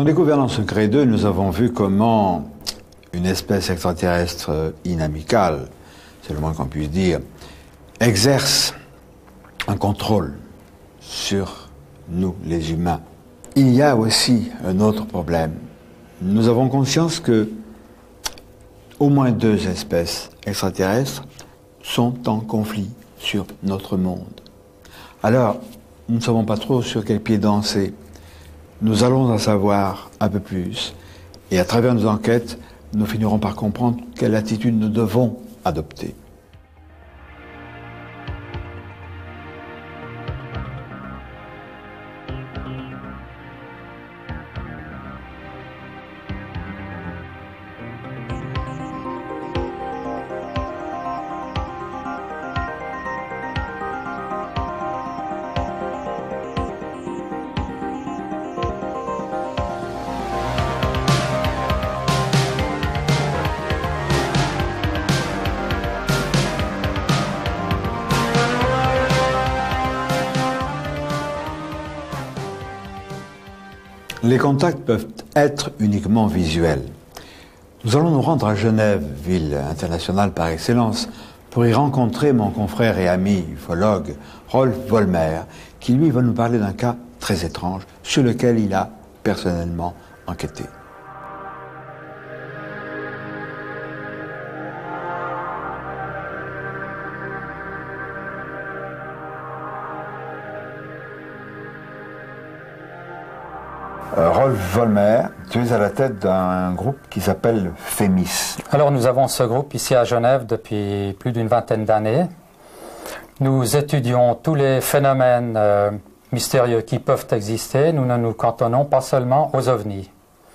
Dans les gouvernances secret 2, nous avons vu comment une espèce extraterrestre inamicale, c'est le moins qu'on puisse dire, exerce un contrôle sur nous, les humains. Il y a aussi un autre problème. Nous avons conscience que au moins 2 espèces extraterrestres sont en conflit sur notre monde. Alors, nous ne savons pas trop sur quel pied danser. Nous allons en savoir un peu plus. Et à travers nos enquêtes, nous finirons par comprendre quelle attitude nous devons adopter. Les contacts peuvent être uniquement visuels. Nous allons nous rendre à Genève, ville internationale par excellence, pour y rencontrer mon confrère et ami ufologue Rolf Vollmer, qui lui va nous parler d'un cas très étrange sur lequel il a personnellement enquêté. Rolf Vollmer, tu es à la tête d'un groupe qui s'appelle FEMIS. Alors nous avons ce groupe ici à Genève depuis plus d'une vingtaine d'années. Nous étudions tous les phénomènes mystérieux qui peuvent exister. Nous ne nous cantonnons pas seulement aux ovnis.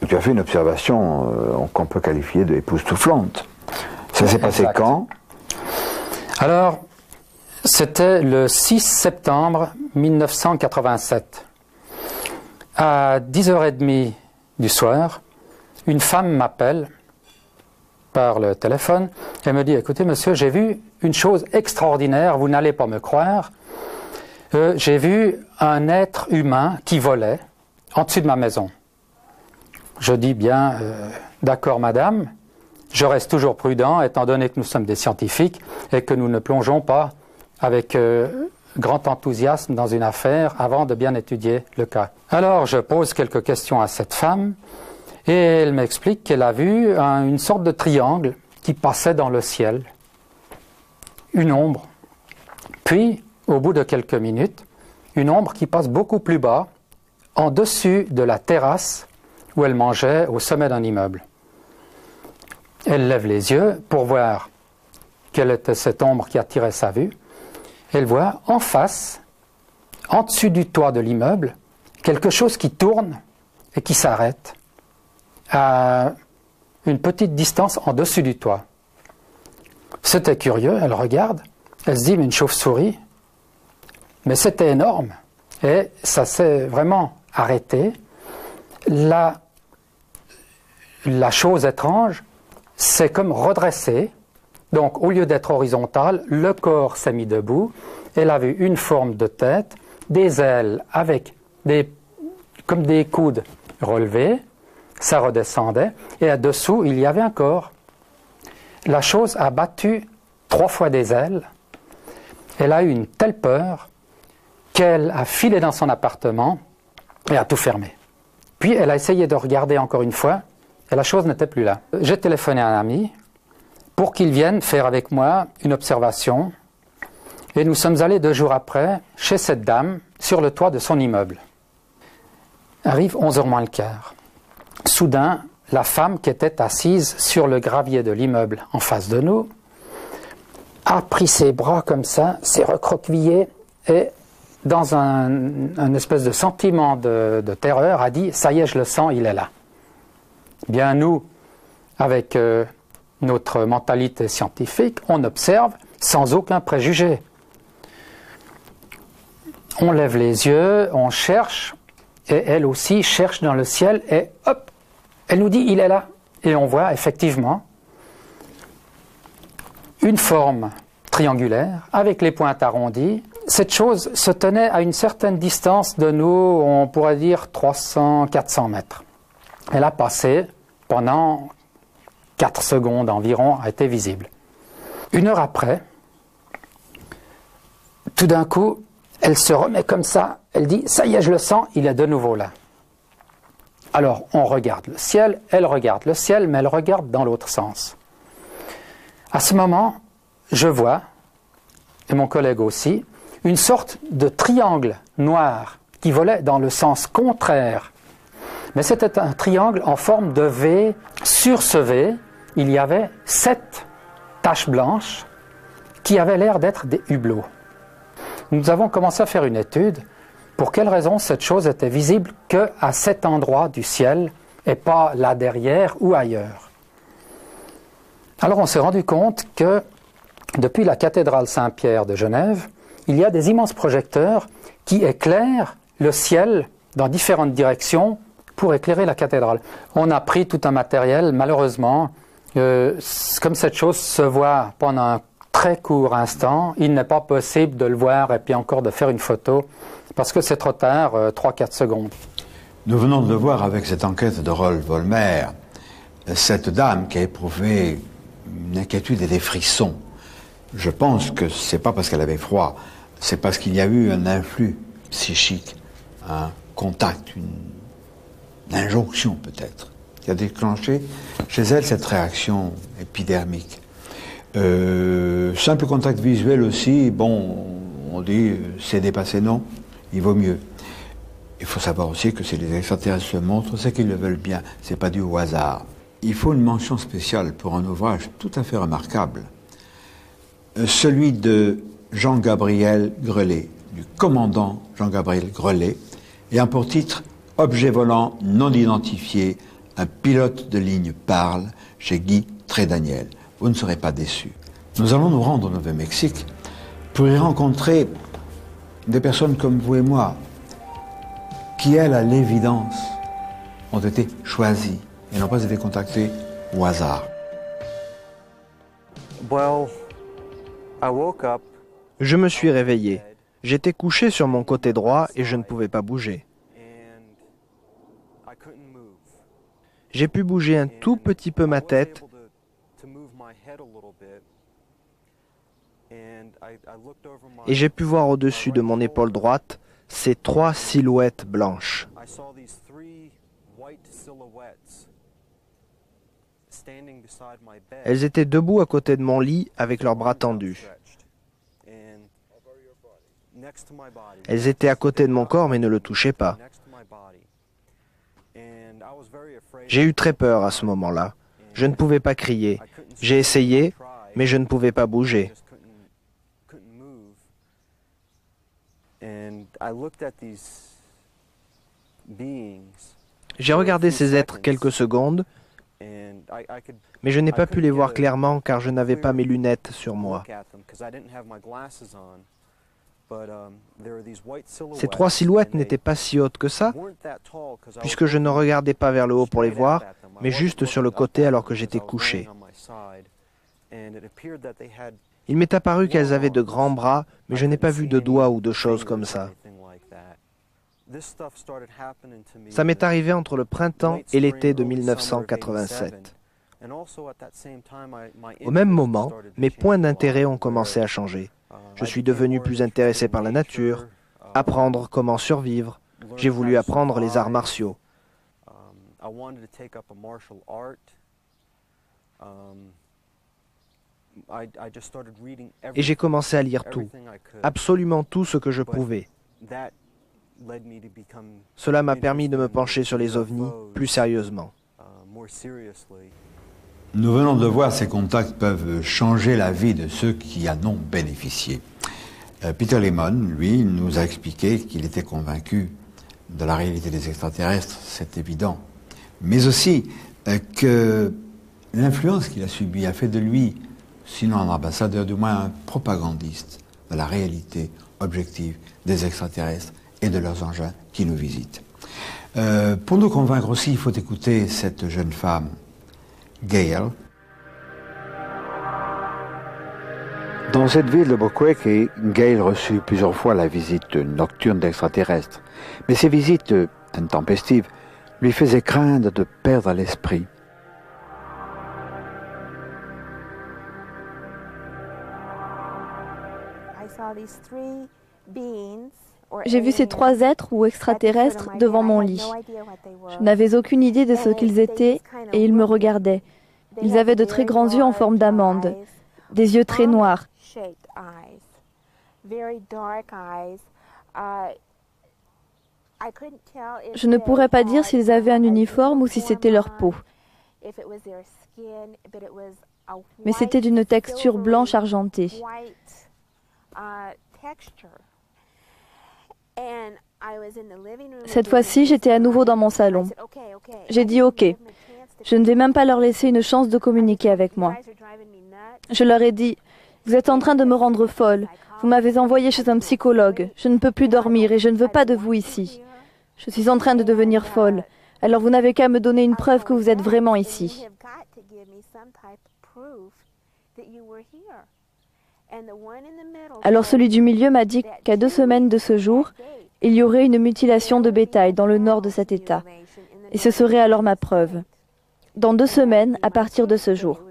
Tu as fait une observation qu'on peut qualifier d'époustouflante. Ça s'est passé quand? Alors, c'était le 6 septembre 1987. À 10h30 du soir, une femme m'appelle par le téléphone. Elle me dit, écoutez monsieur, j'ai vu une chose extraordinaire, vous n'allez pas me croire. J'ai vu un être humain qui volait en dessus de ma maison. Je dis bien, d'accord madame, je reste toujours prudent étant donné que nous sommes des scientifiques et que nous ne plongeons pas avec grand enthousiasme dans une affaire avant de bien étudier le cas. Alors je pose quelques questions à cette femme et elle m'explique qu'elle a vu une sorte de triangle qui passait dans le ciel, une ombre, puis au bout de quelques minutes, une ombre qui passe beaucoup plus bas, en dessus de la terrasse où elle mangeait au sommet d'un immeuble. Elle lève les yeux pour voir quelle était cette ombre qui attirait sa vue. Elle voit en face, en dessus du toit de l'immeuble, quelque chose qui tourne et qui s'arrête à une petite distance en dessus du toit. C'était curieux, elle regarde, elle se dit, mais une chauve-souris, mais c'était énorme. Et ça s'est vraiment arrêté. La chose étrange, c'est comme redressé. Donc, au lieu d'être horizontal, le corps s'est mis debout. Elle a vu une forme de tête, des ailes avec comme des coudes relevés. Ça redescendait. Et à-dessous, il y avait un corps. La chose a battu 3 fois des ailes. Elle a eu une telle peur qu'elle a filé dans son appartement et a tout fermé. Puis, elle a essayé de regarder encore une fois et la chose n'était plus là. J'ai téléphoné à un ami pour qu'il vienne faire avec moi une observation. Et nous sommes allés 2 jours après chez cette dame sur le toit de son immeuble. Arrive 11h moins le quart. Soudain, la femme qui était assise sur le gravier de l'immeuble en face de nous a pris ses bras comme ça, s'est recroquevillée et dans un espèce de sentiment de terreur a dit « ça y est, je le sens, il est là ». Bien nous, avec notre mentalité scientifique, on observe sans aucun préjugé. On lève les yeux, on cherche, et elle aussi cherche dans le ciel, et hop, elle nous dit il est là. Et on voit effectivement une forme triangulaire avec les pointes arrondies. Cette chose se tenait à une certaine distance de nous, on pourrait dire 300-400 mètres. elle a passé pendant 4 secondes environ, a été visible. 1 heure après, tout d'un coup, elle se remet comme ça, elle dit « ça y est, je le sens, il est de nouveau là ». Alors, on regarde le ciel, elle regarde le ciel, mais elle regarde dans l'autre sens. À ce moment, je vois, et mon collègue aussi, une sorte de triangle noir qui volait dans le sens contraire. Mais c'était un triangle en forme de V. Sur ce V, il y avait 7 taches blanches qui avaient l'air d'être des hublots. Nous avons commencé à faire une étude. Pour quelle raison cette chose était visible qu'à cet endroit du ciel et pas là derrière ou ailleurs? Alors on s'est rendu compte que depuis la cathédrale Saint-Pierre de Genève, il y a des immenses projecteurs qui éclairent le ciel dans différentes directions pour éclairer la cathédrale. On a pris tout un matériel, malheureusement, comme cette chose se voit pendant un très court instant, il n'est pas possible de le voir et puis encore de faire une photo, parce que c'est trop tard, 3-4 secondes. Nous venons de le voir avec cette enquête de Rolf Vollmer, cette dame qui a éprouvé une inquiétude et des frissons. Je pense que c'est pas parce qu'elle avait froid, c'est parce qu'il y a eu un influx psychique, un contact, une injonction peut-être, qui a déclenché chez elle cette réaction épidermique. Simple contact visuel aussi, bon, on dit c'est dépassé, non, il vaut mieux. Il faut savoir aussi que si les extraterrestres se montrent, c'est qu'ils le veulent bien, c'est pas dû au hasard. Il faut une mention spéciale pour un ouvrage tout à fait remarquable, celui de Jean-Gabriel Grelet, du commandant Jean-Gabriel Grelet, ayant pour titre « Objet volant non identifié, un pilote de ligne parle » chez Guy Trédaniel. Vous ne serez pas déçus. Nous allons nous rendre au Nouveau-Mexique pour y rencontrer des personnes comme vous et moi, qui, elles, à l'évidence, ont été choisies et n'ont pas été contactées au hasard. Je me suis réveillé. J'étais couché sur mon côté droit et je ne pouvais pas bouger. J'ai pu bouger un tout petit peu ma tête et j'ai pu voir au-dessus de mon épaule droite ces 3 silhouettes blanches. Elles étaient debout à côté de mon lit avec leurs bras tendus. Elles étaient à côté de mon corps mais ne le touchaient pas. J'ai eu très peur à ce moment-là. Je ne pouvais pas crier. J'ai essayé, mais je ne pouvais pas bouger. J'ai regardé ces êtres quelques secondes, mais je n'ai pas pu les voir clairement car je n'avais pas mes lunettes sur moi. Ces 3 silhouettes n'étaient pas si hautes que ça, puisque je ne regardais pas vers le haut pour les voir, mais juste sur le côté alors que j'étais couché. Il m'est apparu qu'elles avaient de grands bras, mais je n'ai pas vu de doigts ou de choses comme ça. Ça m'est arrivé entre le printemps et l'été de 1987. Au même moment, mes points d'intérêt ont commencé à changer. Je suis devenu plus intéressé par la nature, apprendre comment survivre. J'ai voulu apprendre les arts martiaux. Et j'ai commencé à lire tout, absolument tout ce que je pouvais. Cela m'a permis de me pencher sur les ovnis plus sérieusement. Nous venons de voir ces contacts peuvent changer la vie de ceux qui en ont bénéficié. Peter Lemon, lui, nous a expliqué qu'il était convaincu de la réalité des extraterrestres, c'est évident, mais aussi que l'influence qu'il a subie a fait de lui, sinon un ambassadeur, du moins un propagandiste de la réalité objective des extraterrestres et de leurs engins qui nous visitent. Pour nous convaincre aussi, il faut écouter cette jeune femme, Gail. Dans cette ville de Albuquerque, Gail reçut plusieurs fois la visite nocturne d'extraterrestres. Mais ces visites intempestives lui faisait craindre de perdre l'esprit. J'ai vu ces 3 êtres ou extraterrestres devant mon lit. Je n'avais aucune idée de ce qu'ils étaient et ils me regardaient. Ils avaient de très grands yeux en forme d'amande, des yeux très noirs. Je ne pourrais pas dire s'ils avaient un uniforme ou si c'était leur peau. Mais c'était d'une texture blanche argentée. Cette fois-ci, j'étais à nouveau dans mon salon. J'ai dit OK. Je ne vais même pas leur laisser une chance de communiquer avec moi. Je leur ai dit, vous êtes en train de me rendre folle. Vous m'avez envoyé chez un psychologue. Je ne peux plus dormir et je ne veux pas de vous ici. Je suis en train de devenir folle. Alors vous n'avez qu'à me donner une preuve que vous êtes vraiment ici. Alors celui du milieu m'a dit qu'à 2 semaines de ce jour, il y aurait une mutilation de bétail dans le nord de cet État. Et ce serait alors ma preuve. Dans 2 semaines, à partir de ce jour.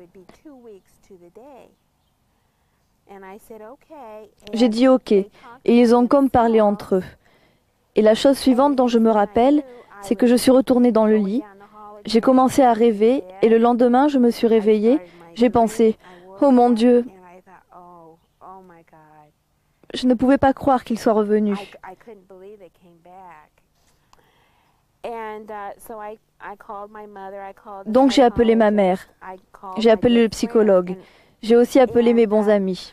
J'ai dit OK, et ils ont comme parlé entre eux. Et la chose suivante dont je me rappelle, c'est que je suis retournée dans le lit, j'ai commencé à rêver, et le lendemain, je me suis réveillée, j'ai pensé, oh mon Dieu, je ne pouvais pas croire qu'il soit revenu. Donc j'ai appelé ma mère, j'ai appelé le psychologue, j'ai aussi appelé mes bons amis.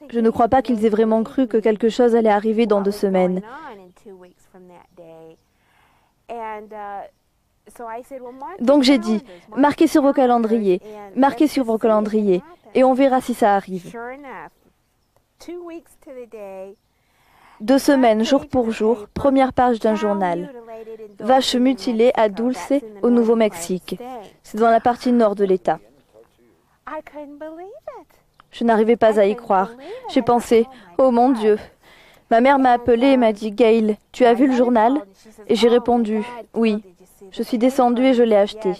Je ne crois pas qu'ils aient vraiment cru que quelque chose allait arriver dans 2 semaines. Donc j'ai dit, marquez sur vos calendriers, et on verra si ça arrive. 2 semaines, jour pour jour, première page d'un journal. Vache mutilée à Dulce, au Nouveau-Mexique. C'est dans la partie nord de l'État. Je n'arrivais pas à y croire. J'ai pensé, oh mon Dieu. Ma mère m'a appelée et m'a dit, Gail, tu as vu le journal? Et j'ai répondu, oui. Je suis descendue et je l'ai acheté.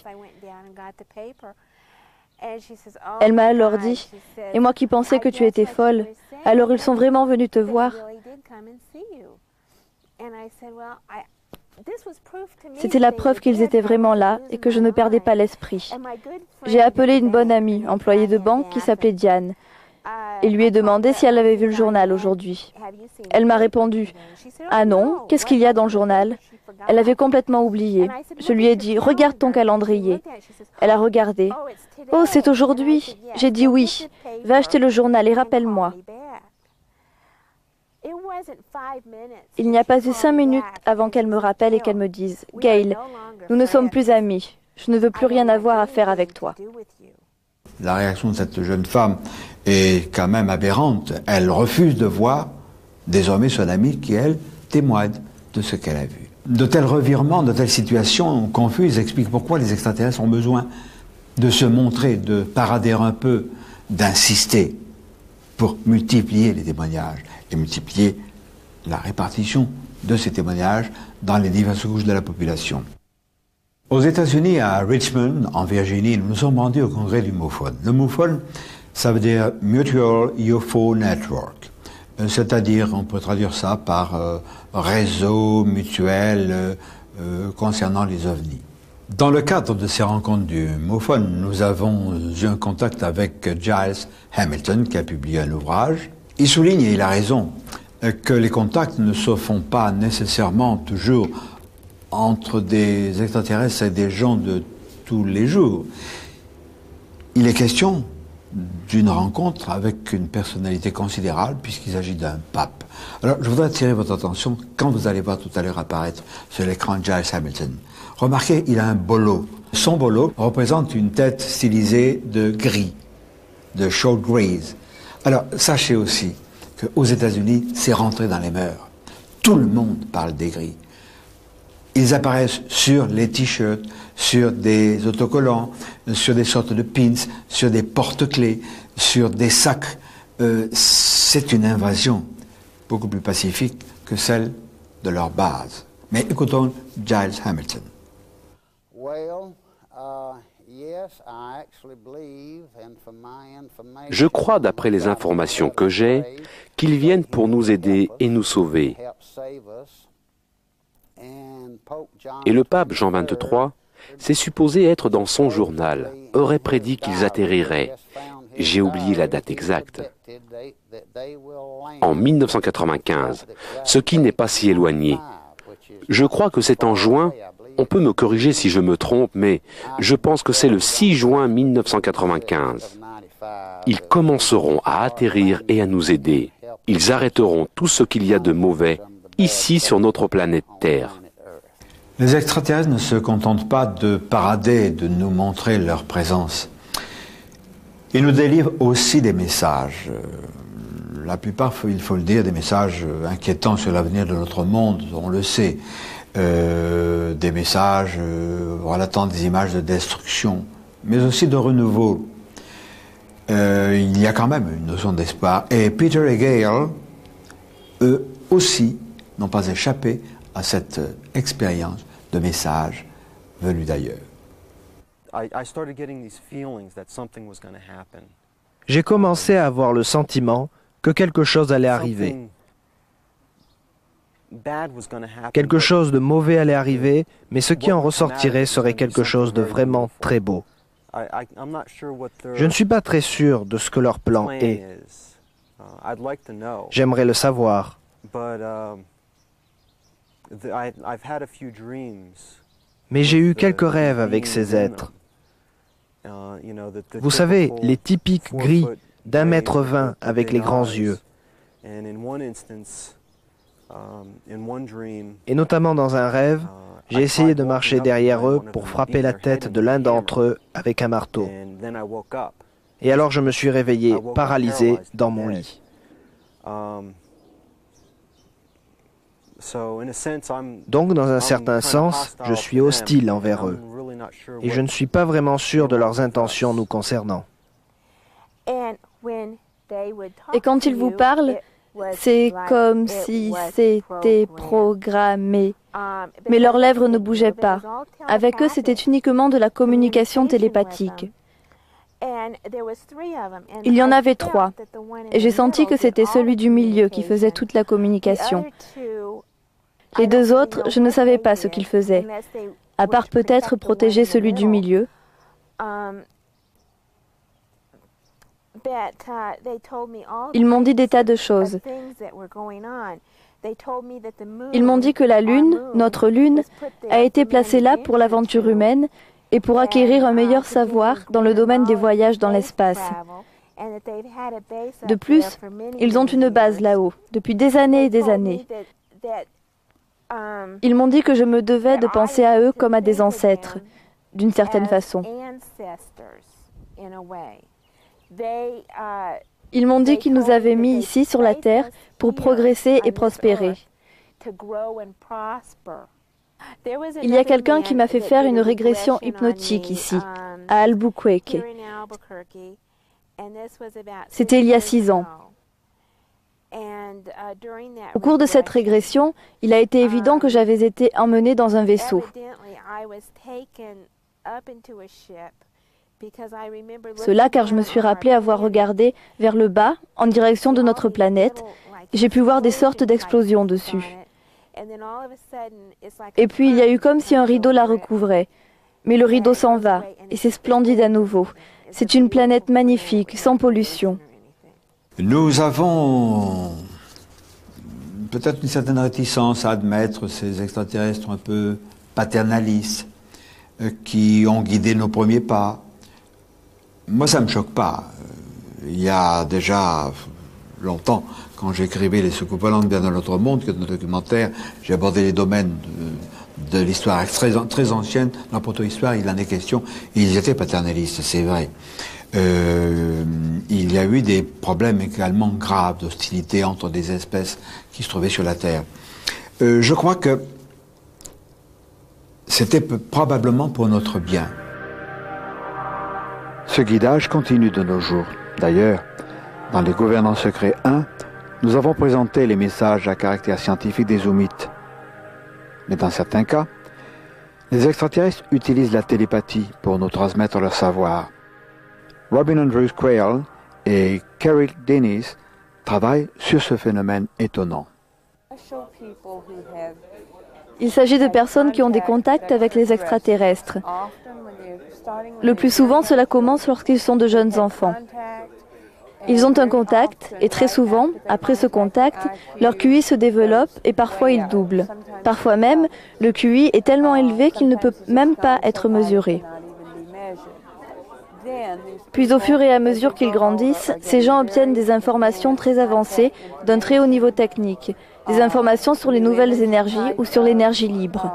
Elle m'a alors dit, et moi qui pensais que tu étais folle, alors ils sont vraiment venus te voir. C'était la preuve qu'ils étaient vraiment là et que je ne perdais pas l'esprit. J'ai appelé une bonne amie, employée de banque, qui s'appelait Diane, et lui ai demandé si elle avait vu le journal aujourd'hui. Elle m'a répondu, « Ah non, qu'est-ce qu'il y a dans le journal ?» Elle avait complètement oublié. Je lui ai dit, « Regarde ton calendrier. » Elle a regardé. « Oh, c'est aujourd'hui !» J'ai dit oui. « Va acheter le journal et rappelle-moi. » Il n'y a pas eu 5 minutes avant qu'elle me rappelle et qu'elle me dise, « Gail, nous ne sommes plus amis. Je ne veux plus rien avoir à faire avec toi. » La réaction de cette jeune femme est quand même aberrante. Elle refuse de voir désormais son amie qui, elle, témoigne de ce qu'elle a vu. De tels revirements, de telles situations confuses expliquent pourquoi les extraterrestres ont besoin de se montrer, de parader un peu, d'insister pour multiplier les témoignages et multiplier la répartition de ces témoignages dans les diverses couches de la population. Aux États-Unis, à Richmond, en Virginie, nous nous sommes rendus au congrès du MUFON. Le MUFON, ça veut dire Mutual UFO Network. C'est-à-dire, on peut traduire ça par réseau mutuel concernant les ovnis. Dans le cadre de ces rencontres du MUFON, nous avons eu un contact avec Giles Hamilton, qui a publié un ouvrage. Il souligne, et il a raison, que les contacts ne se font pas nécessairement toujours entre des extraterrestres et des gens de tous les jours. Il est question d'une rencontre avec une personnalité considérable, puisqu'il s'agit d'un pape. Alors, je voudrais attirer votre attention, quand vous allez voir tout à l'heure apparaître sur l'écran Giles Hamilton. Remarquez, il a un bolo. Son bolo représente une tête stylisée de gris, de short grays. Alors, sachez aussi qu'aux États-Unis, c'est rentré dans les mœurs. Tout le monde parle des gris. Ils apparaissent sur les t-shirts, sur des autocollants, sur des sortes de pins, sur des porte-clés, sur des sacs. C'est une invasion beaucoup plus pacifique que celle de leur base. Mais écoutons Giles Hamilton. Je crois, d'après les informations que j'ai, qu'ils viennent pour nous aider et nous sauver. Et le pape Jean XXIII, c'est supposé être dans son journal, aurait prédit qu'ils atterriraient. J'ai oublié la date exacte. En 1995, ce qui n'est pas si éloigné. Je crois que c'est en juin, on peut me corriger si je me trompe, mais je pense que c'est le 6 juin 1995. Ils commenceront à atterrir et à nous aider. Ils arrêteront tout ce qu'il y a de mauvais ici sur notre planète Terre. Les extraterrestres ne se contentent pas de parader, de nous montrer leur présence. Ils nous délivrent aussi des messages. La plupart, il faut le dire, des messages inquiétants sur l'avenir de notre monde, on le sait. Des messages relatant des images de destruction, mais aussi de renouveau. Il y a quand même une notion d'espoir. Et Peter et Gail, eux aussi, n'ont pas échappé à cette expérience de messages venus d'ailleurs. J'ai commencé à avoir le sentiment que quelque chose allait arriver. Quelque chose de mauvais allait arriver, mais ce qui en ressortirait serait quelque chose de vraiment très beau. Je ne suis pas très sûr de ce que leur plan est. J'aimerais le savoir. Mais j'ai eu quelques rêves avec ces êtres. Vous savez, les typiques gris d'1,20 m avec les grands yeux. Et notamment dans un rêve, j'ai essayé de marcher derrière eux pour frapper la tête de l'un d'entre eux avec un marteau. Et alors je me suis réveillé, paralysé, dans mon lit. Donc, dans un certain sens, je suis hostile envers eux. Et je ne suis pas vraiment sûr de leurs intentions nous concernant. Et quand ils vous parlent, c'est comme si c'était programmé. Mais leurs lèvres ne bougeaient pas. Avec eux, c'était uniquement de la communication télépathique. Il y en avait 3. Et j'ai senti que c'était celui du milieu qui faisait toute la communication. Les 2 autres, je ne savais pas ce qu'ils faisaient, à part peut-être protéger celui du milieu. Ils m'ont dit des tas de choses. Ils m'ont dit que la Lune, notre Lune, a été placée là pour l'aventure humaine et pour acquérir un meilleur savoir dans le domaine des voyages dans l'espace. De plus, ils ont une base là-haut, depuis des années et des années. Ils m'ont dit que je me devais de penser à eux comme à des ancêtres, d'une certaine façon. Ils m'ont dit qu'ils nous avaient mis ici sur la Terre pour progresser et prospérer. Il y a quelqu'un qui m'a fait faire une régression hypnotique ici, à Albuquerque. C'était il y a 6 ans. Au cours de cette régression, il a été évident que j'avais été emmenée dans un vaisseau. Cela car je me suis rappelé avoir regardé vers le bas, en direction de notre planète. J'ai pu voir des sortes d'explosions dessus. Et puis il y a eu comme si un rideau la recouvrait. Mais le rideau s'en va, et c'est splendide à nouveau. C'est une planète magnifique, sans pollution. Nous avons peut-être une certaine réticence à admettre ces extraterrestres un peu paternalistes qui ont guidé nos premiers pas. Moi, ça ne me choque pas. Il y a déjà longtemps, quand j'écrivais Les soucoupes volantes bien dans notre monde, que dans le documentaire, j'ai abordé les domaines de l'histoire très ancienne, dans la proto-histoire, il en est question. Ils étaient paternalistes, c'est vrai. Il y a eu des problèmes également graves d'hostilité entre des espèces qui se trouvaient sur la Terre. Je crois que c'était probablement pour notre bien. Ce guidage continue de nos jours. D'ailleurs, dans les Gouvernants secrets 1, nous avons présenté les messages à caractère scientifique des Oummites. Mais dans certains cas, Les extraterrestres utilisent la télépathie pour nous transmettre leur savoir. Robin Andrews Quayle et Carol Dennis travaillent sur ce phénomène étonnant. Il s'agit de personnes qui ont des contacts avec les extraterrestres. Le plus souvent, cela commence lorsqu'ils sont de jeunes enfants. Ils ont un contact et très souvent, après ce contact, leur QI se développe et parfois il double. Parfois même, le QI est tellement élevé qu'il ne peut même pas être mesuré. Puis au fur et à mesure qu'ils grandissent, ces gens obtiennent des informations très avancées d'un très haut niveau technique, des informations sur les nouvelles énergies ou sur l'énergie libre.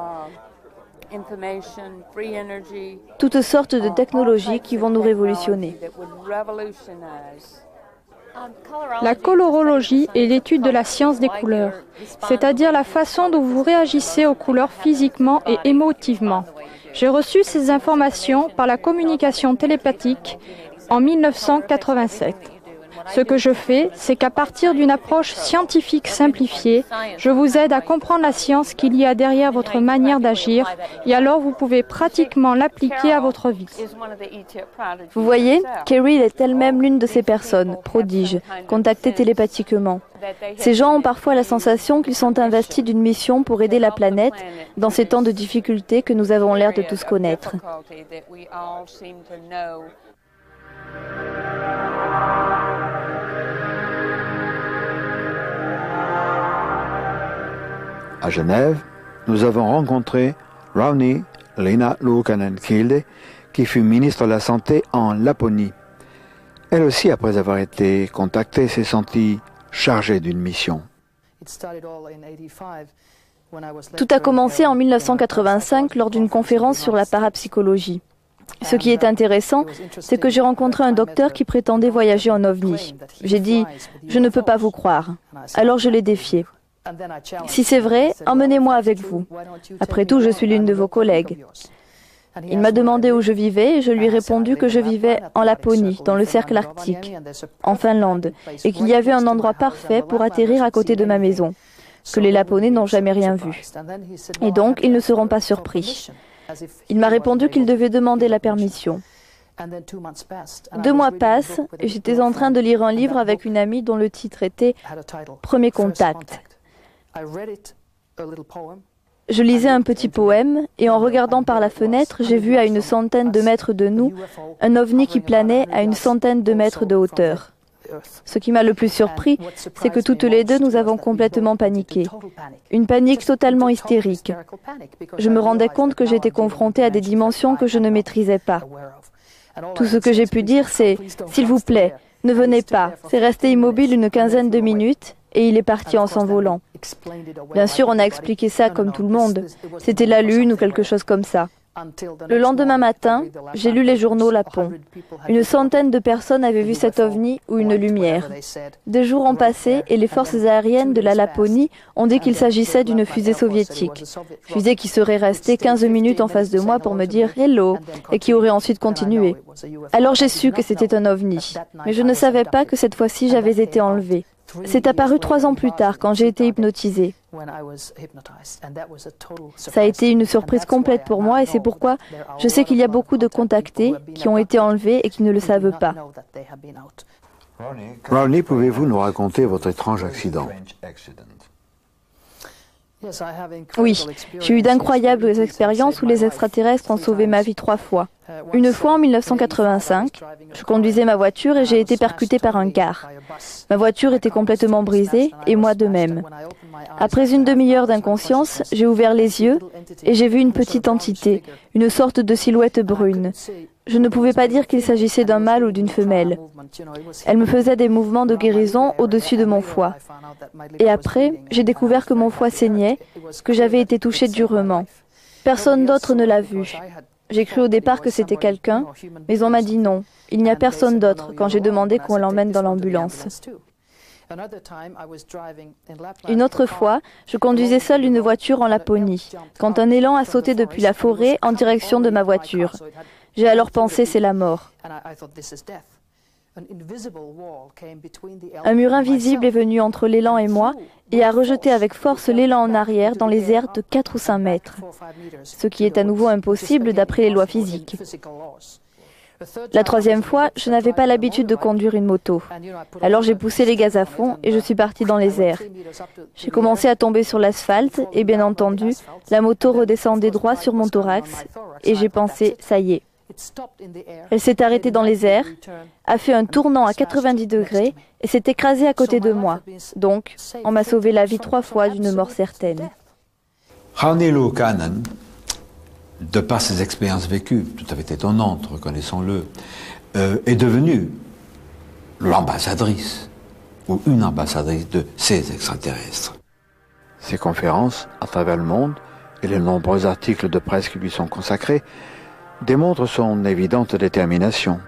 Toutes sortes de technologies qui vont nous révolutionner. La colorologie est l'étude de la science des couleurs, c'est-à-dire la façon dont vous réagissez aux couleurs physiquement et émotivement. J'ai reçu ces informations par la communication télépathique en 1987. Ce que je fais, c'est qu'à partir d'une approche scientifique simplifiée, je vous aide à comprendre la science qu'il y a derrière votre manière d'agir et alors vous pouvez pratiquement l'appliquer à votre vie. Vous voyez, Carol est elle-même l'une de ces personnes, prodiges, contactées télépathiquement. Ces gens ont parfois la sensation qu'ils sont investis d'une mission pour aider la planète dans ces temps de difficultés que nous avons l'air de tous connaître. À Genève, nous avons rencontré Rauni Leena Luukkanen-Kilde, qui fut ministre de la Santé en Laponie. Elle aussi, après avoir été contactée, s'est sentie chargée d'une mission. Tout a commencé en 1985 lors d'une conférence sur la parapsychologie. Ce qui est intéressant, c'est que j'ai rencontré un docteur qui prétendait voyager en ovni. J'ai dit « Je ne peux pas vous croire ». Alors je l'ai défié. Si c'est vrai, emmenez-moi avec vous. Après tout, je suis l'une de vos collègues. Il m'a demandé où je vivais et je lui ai répondu que je vivais en Laponie, dans le cercle arctique, en Finlande, et qu'il y avait un endroit parfait pour atterrir à côté de ma maison, que les Laponais n'ont jamais rien vu. Et donc, ils ne seront pas surpris. Il m'a répondu qu'il devait demander la permission. 2 mois passent et j'étais en train de lire un livre avec une amie dont le titre était « Premier contact ». Je lisais un petit poème et en regardant par la fenêtre, j'ai vu à une centaine de mètres de nous un ovni qui planait à une centaine de mètres de hauteur. Ce qui m'a le plus surpris, c'est que toutes les deux nous avons complètement paniqué. Une panique totalement hystérique. Je me rendais compte que j'étais confrontée à des dimensions que je ne maîtrisais pas. Tout ce que j'ai pu dire, c'est « S'il vous plaît, ne venez pas ». C'est resté immobile une quinzaine de minutes et il est parti en s'envolant. Bien sûr, on a expliqué ça comme tout le monde. C'était la lune ou quelque chose comme ça. Le lendemain matin, j'ai lu les journaux Lapon. Une centaine de personnes avaient vu cet ovni ou une lumière. Des jours ont passé et les forces aériennes de la Laponie ont dit qu'il s'agissait d'une fusée soviétique. Fusée qui serait restée 15 minutes en face de moi pour me dire « Hello » et qui aurait ensuite continué. Alors j'ai su que c'était un ovni. Mais je ne savais pas que cette fois-ci j'avais été enlevée. C'est apparu 3 ans plus tard quand j'ai été hypnotisée. Ça a été une surprise complète pour moi et c'est pourquoi je sais qu'il y a beaucoup de contactés qui ont été enlevés et qui ne le savent pas. Rauni, pouvez-vous nous raconter votre étrange accident? Oui, j'ai eu d'incroyables expériences où les extraterrestres ont sauvé ma vie 3 fois. Une fois en 1985, je conduisais ma voiture et j'ai été percutée par un car. Ma voiture était complètement brisée et moi de même. Après une demi-heure d'inconscience, j'ai ouvert les yeux et j'ai vu une petite entité, une sorte de silhouette brune. Je ne pouvais pas dire qu'il s'agissait d'un mâle ou d'une femelle. Elle me faisait des mouvements de guérison au-dessus de mon foie. Et après, j'ai découvert que mon foie saignait, que j'avais été touchée durement. Personne d'autre ne l'a vu. J'ai cru au départ que c'était quelqu'un, mais on m'a dit non. Il n'y a personne d'autre quand j'ai demandé qu'on l'emmène dans l'ambulance. Une autre fois, je conduisais seule une voiture en Laponie, quand un élan a sauté depuis la forêt en direction de ma voiture. J'ai alors pensé c'est la mort. Un mur invisible est venu entre l'élan et moi et a rejeté avec force l'élan en arrière dans les airs de 4 ou 5 mètres, ce qui est à nouveau impossible d'après les lois physiques. La troisième fois, je n'avais pas l'habitude de conduire une moto. Alors j'ai poussé les gaz à fond et je suis parti dans les airs. J'ai commencé à tomber sur l'asphalte et bien entendu, la moto redescendait droit sur mon thorax et j'ai pensé, ça y est. Elle s'est arrêtée dans les airs, a fait un tournant à 90 degrés et s'est écrasée à côté de moi. Donc, on m'a sauvé la vie 3 fois d'une mort certaine. Rani Luukkanen, de par ses expériences vécues, tout à fait étonnantes, reconnaissons-le, est devenue l'ambassadrice, ou une ambassadrice de ces extraterrestres. Ses conférences à travers le monde et les nombreux articles de presse qui lui sont consacrés démontrent son évidente détermination.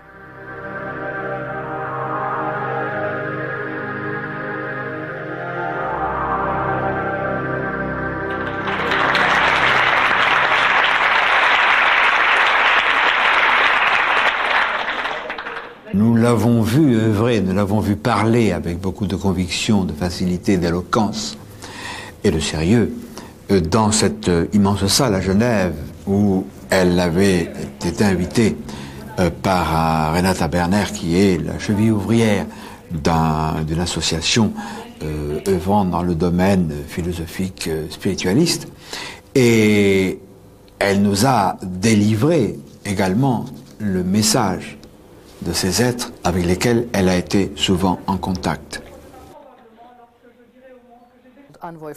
Nous l'avons vu œuvrer, nous l'avons vu parler avec beaucoup de conviction, de facilité, d'éloquence et de sérieux dans cette immense salle à Genève où elle avait été invitée par Renata Berner, qui est la cheville ouvrière d'une association œuvrant dans le domaine philosophique spiritualiste. Et elle nous a délivré également le message de ces êtres avec lesquels elle a été souvent en contact.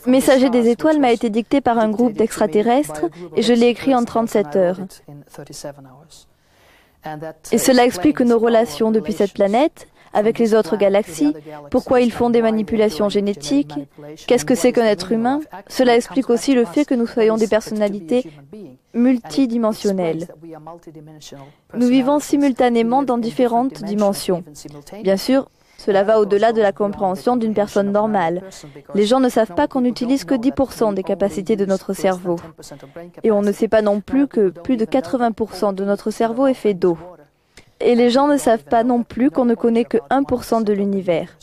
Messager des étoiles m'a été dicté par un groupe d'extraterrestres et je l'ai écrit en 37 heures. Et cela explique nos relations depuis cette planète avec les autres galaxies, pourquoi ils font des manipulations génétiques, qu'est-ce que c'est qu'un être humain. Cela explique aussi le fait que nous soyons des personnalités multidimensionnelles. Nous vivons simultanément dans différentes dimensions. Bien sûr, cela va au-delà de la compréhension d'une personne normale. Les gens ne savent pas qu'on n'utilise que 10% des capacités de notre cerveau. Et on ne sait pas non plus que plus de 80% de notre cerveau est fait d'eau. Et les gens ne savent pas non plus qu'on ne connaît que 1% de l'univers.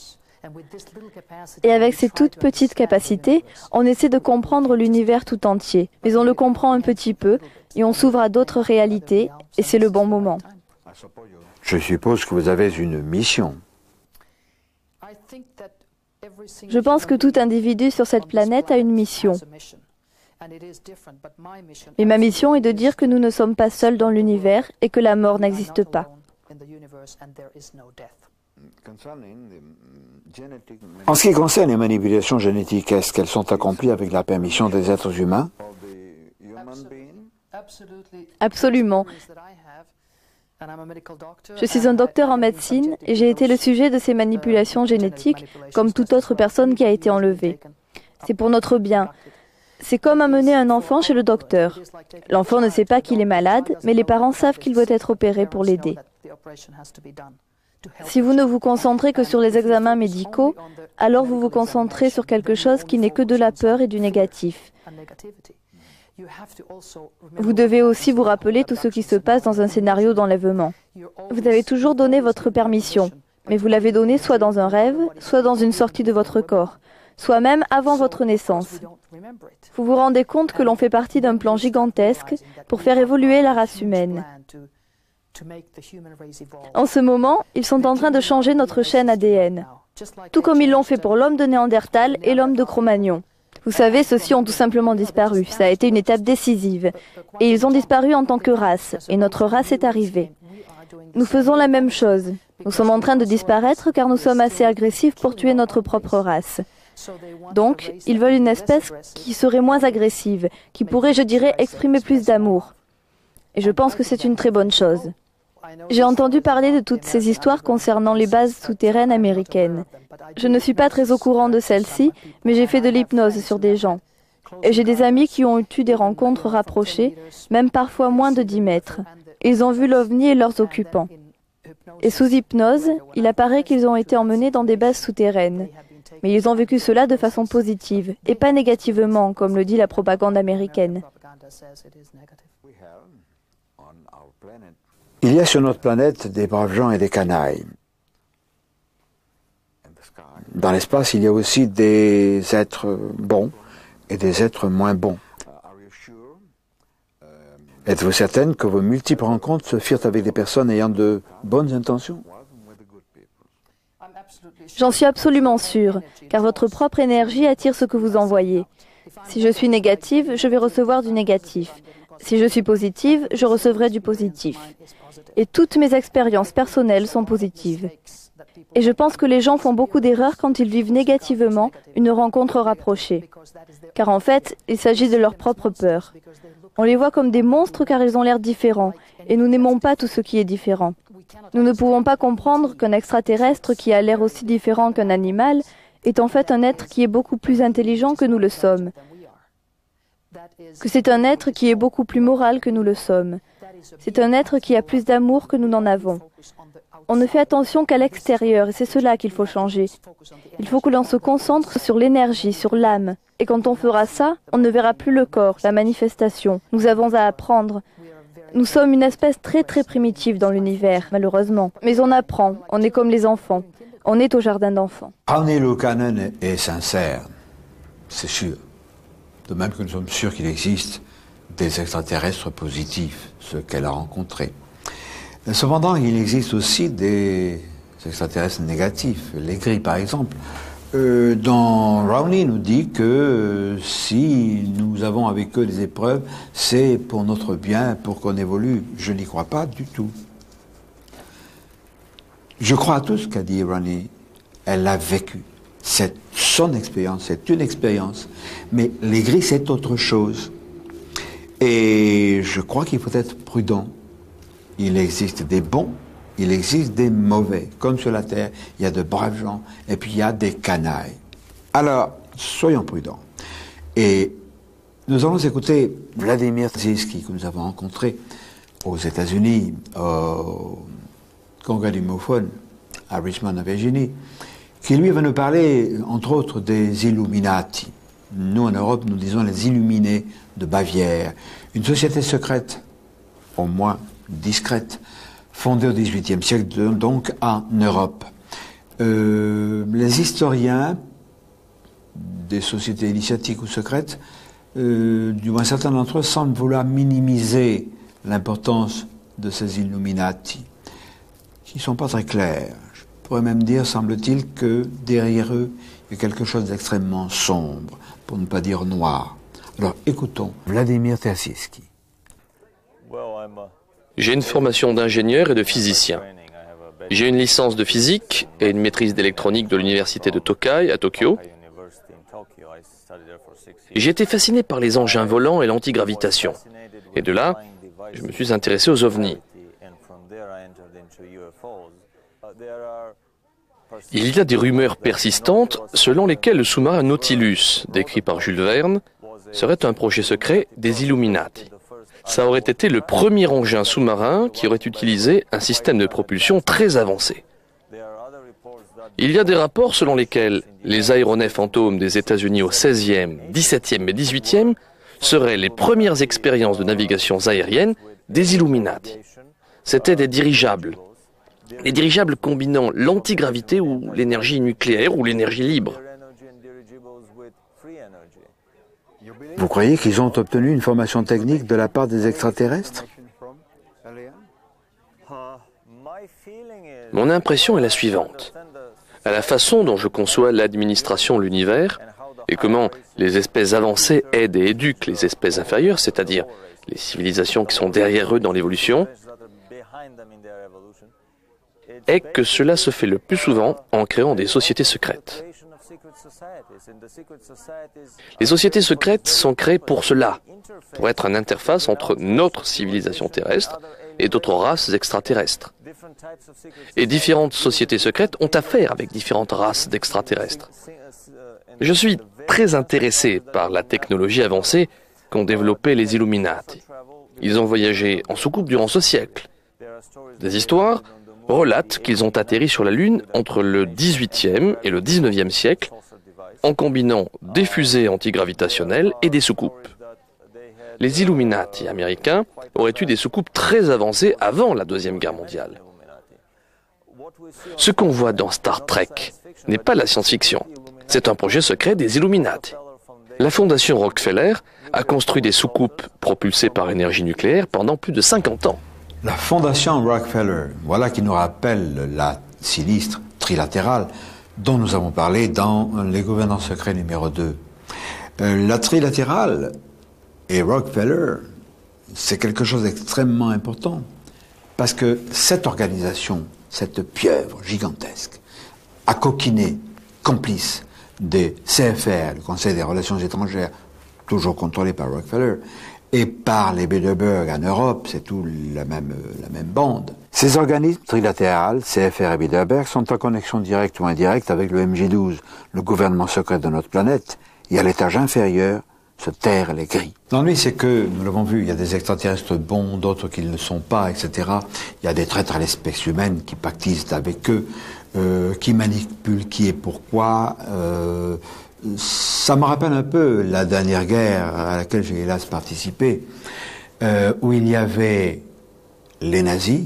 Et avec ces toutes petites capacités, on essaie de comprendre l'univers tout entier. Mais on le comprend un petit peu et on s'ouvre à d'autres réalités et c'est le bon moment. Je suppose que vous avez une mission. Je pense que tout individu sur cette planète a une mission. Mais ma mission est de dire que nous ne sommes pas seuls dans l'univers et que la mort n'existe pas. En ce qui concerne les manipulations génétiques, est-ce qu'elles sont accomplies avec la permission des êtres humains? Absolument. Je suis un docteur en médecine et j'ai été le sujet de ces manipulations génétiques comme toute autre personne qui a été enlevée. C'est pour notre bien. C'est comme amener un enfant chez le docteur. L'enfant ne sait pas qu'il est malade, mais les parents savent qu'il doit être opéré pour l'aider. Si vous ne vous concentrez que sur les examens médicaux, alors vous vous concentrez sur quelque chose qui n'est que de la peur et du négatif. Vous devez aussi vous rappeler tout ce qui se passe dans un scénario d'enlèvement. Vous avez toujours donné votre permission, mais vous l'avez donnée soit dans un rêve, soit dans une sortie de votre corps, soit même avant votre naissance. Vous vous rendez compte que l'on fait partie d'un plan gigantesque pour faire évoluer la race humaine. En ce moment, ils sont en train de changer notre chaîne ADN, tout comme ils l'ont fait pour l'homme de Néandertal et l'homme de Cro-Magnon. Vous savez, ceux-ci ont tout simplement disparu. Ça a été une étape décisive. Et ils ont disparu en tant que race. Et notre race est arrivée. Nous faisons la même chose. Nous sommes en train de disparaître car nous sommes assez agressifs pour tuer notre propre race. Donc, ils veulent une espèce qui serait moins agressive, qui pourrait, je dirais, exprimer plus d'amour. Et je pense que c'est une très bonne chose. J'ai entendu parler de toutes ces histoires concernant les bases souterraines américaines. Je ne suis pas très au courant de celles-ci, mais j'ai fait de l'hypnose sur des gens. Et j'ai des amis qui ont eu des rencontres rapprochées, même parfois moins de 10 mètres. Ils ont vu l'OVNI et leurs occupants. Et sous hypnose, il apparaît qu'ils ont été emmenés dans des bases souterraines. Mais ils ont vécu cela de façon positive, et pas négativement, comme le dit la propagande américaine. Il y a sur notre planète des braves gens et des canailles. dans l'espace, il y a aussi des êtres bons et des êtres moins bons. Êtes-vous certaine que vos multiples rencontres se firent avec des personnes ayant de bonnes intentions? J'en suis absolument sûre, car votre propre énergie attire ce que vous envoyez. Si je suis négative, je vais recevoir du négatif. Si je suis positive, je recevrai du positif. Et toutes mes expériences personnelles sont positives. Et je pense que les gens font beaucoup d'erreurs quand ils vivent négativement une rencontre rapprochée. Car en fait, il s'agit de leur propre peur. On les voit comme des monstres car ils ont l'air différents, et nous n'aimons pas tout ce qui est différent. Nous ne pouvons pas comprendre qu'un extraterrestre qui a l'air aussi différent qu'un animal est en fait un être qui est beaucoup plus intelligent que nous le sommes. Que c'est un être qui est beaucoup plus moral que nous le sommes. C'est un être qui a plus d'amour que nous n'en avons. On ne fait attention qu'à l'extérieur et c'est cela qu'il faut changer. Il faut que l'on se concentre sur l'énergie, sur l'âme. Et quand on fera ça, on ne verra plus le corps, la manifestation. Nous avons à apprendre. Nous sommes une espèce très très primitive dans l'univers, malheureusement. Mais on apprend, on est comme les enfants. On est au jardin d'enfants. Raoni Luukkanen est sincère, c'est sûr. De même que nous sommes sûrs qu'il existe des extraterrestres positifs, ceux qu'elle a rencontrés. Cependant, il existe aussi des extraterrestres négatifs, les gris par exemple. Dont Raoni nous dit que si nous avons avec eux des épreuves, c'est pour notre bien, pour qu'on évolue. Je n'y crois pas du tout. Je crois à tout ce qu'a dit Raoni. Elle l'a vécu. C'est son expérience, c'est une expérience. Mais les gris, c'est autre chose. Et je crois qu'il faut être prudent. Il existe des bons, il existe des mauvais. Comme sur la Terre, il y a de braves gens, et puis il y a des canailles. Alors, soyons prudents. Et nous allons écouter Vladimir Terziski, que nous avons rencontré aux États-Unis, au Congrès du Mophone, à Richmond, en Virginie, qui lui va nous parler, entre autres, des Illuminati. Nous, en Europe, nous disons les Illuminés de Bavière. Une société secrète, au moins discrète, fondée au XVIIIe siècle, donc en Europe. Les historiens des sociétés initiatiques ou secrètes, du moins certains d'entre eux, semblent vouloir minimiser l'importance de ces Illuminati, qui ne sont pas très clairs. Je pourrais même dire, semble-t-il, que derrière eux, il y a quelque chose d'extrêmement sombre, pour ne pas dire noir. Alors écoutons Vladimir Terziski. J'ai une formation d'ingénieur et de physicien. J'ai une licence de physique et une maîtrise d'électronique de l'université de Tokai à Tokyo. J'ai été fasciné par les engins volants et l'antigravitation. Et de là, je me suis intéressé aux ovnis. Il y a des rumeurs persistantes selon lesquelles le sous-marin Nautilus, décrit par Jules Verne, serait un projet secret des Illuminati. Ça aurait été le premier engin sous-marin qui aurait utilisé un système de propulsion très avancé. Il y a des rapports selon lesquels les aéronefs fantômes des États-Unis au XVIe, XVIIe et XVIIIe seraient les premières expériences de navigation aérienne des Illuminati. C'étaient des dirigeables. Les dirigeables combinant l'antigravité ou l'énergie nucléaire ou l'énergie libre. Vous croyez qu'ils ont obtenu une formation technique de la part des extraterrestres? Mon impression est la suivante. À la façon dont je conçois l'administration de l'univers et comment les espèces avancées aident et éduquent les espèces inférieures, c'est-à-dire les civilisations qui sont derrière eux dans l'évolution, est que cela se fait le plus souvent en créant des sociétés secrètes. Les sociétés secrètes sont créées pour cela, pour être une interface entre notre civilisation terrestre et d'autres races extraterrestres. Et différentes sociétés secrètes ont affaire avec différentes races d'extraterrestres. Je suis très intéressé par la technologie avancée qu'ont développée les Illuminati. Ils ont voyagé en soucoupe durant ce siècle. Des histoires relatent qu'ils ont atterri sur la Lune entre le XVIIIe et le XIXe siècle en combinant des fusées antigravitationnelles et des soucoupes. Les Illuminati américains auraient eu des soucoupes très avancées avant la Deuxième Guerre mondiale. Ce qu'on voit dans Star Trek n'est pas la science-fiction. C'est un projet secret des Illuminati. La fondation Rockefeller a construit des soucoupes propulsées par énergie nucléaire pendant plus de 50 ans. La fondation Rockefeller, voilà qui nous rappelle la sinistre trilatérale dont nous avons parlé dans les gouvernements secrets numéro 2. La trilatérale et Rockefeller, c'est quelque chose d'extrêmement important parce que cette organisation, cette pieuvre gigantesque, a coquiné, complice des CFR, le Conseil des Relations étrangères, toujours contrôlé par Rockefeller, et par les Bilderberg en Europe, c'est tout la même bande. Ces organismes trilatérales, CFR et Bilderberg, sont en connexion directe ou indirecte avec le MJ12, le gouvernement secret de notre planète, et à l'étage inférieur se terrent les gris. L'ennui, c'est que, nous l'avons vu, il y a des extraterrestres bons, d'autres qui ne le sont pas, etc. Il y a des traîtres à l'espèce humaine qui pactisent avec eux, qui manipulent qui et pourquoi. Ça me rappelle un peu la dernière guerre à laquelle j'ai hélas participé, où il y avait les nazis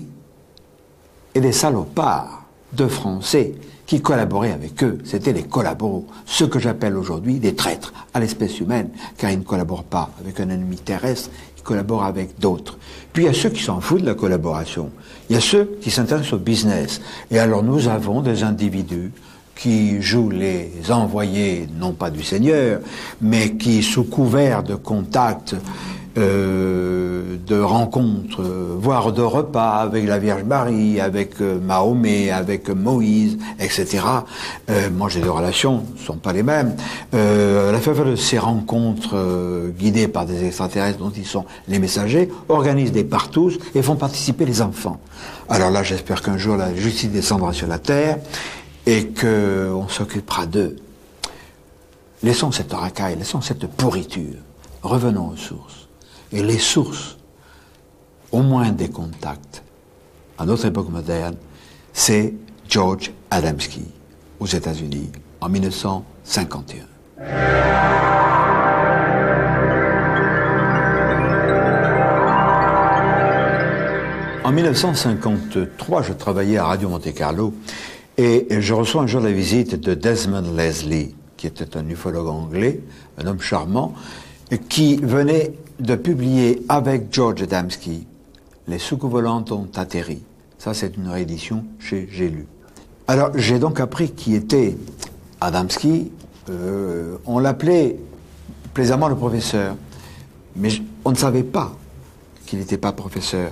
et des salopards de Français qui collaboraient avec eux. C'était les collaboraux, ceux que j'appelle aujourd'hui des traîtres à l'espèce humaine, car ils ne collaborent pas avec un ennemi terrestre, ils collaborent avec d'autres. Puis il y a ceux qui s'en foutent de la collaboration, il y a ceux qui s'intéressent au business. Et alors nous avons des individus qui jouent les envoyés, non pas du Seigneur, mais qui, sous couvert de contacts, de rencontres, voire de repas avec la Vierge Marie, avec Mahomet, avec Moïse, etc. Moi, j'ai des relations, ne sont pas les mêmes. À la faveur de ces rencontres guidées par des extraterrestres dont ils sont les messagers, organisent des partous et font participer les enfants. Alors là, j'espère qu'un jour la justice descendra sur la terre et qu'on s'occupera d'eux. Laissons cette racaille, laissons cette pourriture. Revenons aux sources. Et les sources, au moins des contacts, à notre époque moderne, c'est George Adamski, aux États-Unis, en 1951. En 1953, je travaillais à Radio Monte-Carlo et je reçois un jour la visite de Desmond Leslie, qui était un ufologue anglais, un homme charmant, qui venait de publier avec George Adamski « Les soucoupes volantes ont atterri ». Ça, c'est une réédition chez J'ai lu. Alors, j'ai donc appris qui était Adamski. On l'appelait plaisamment le professeur, mais on ne savait pas qu'il n'était pas professeur.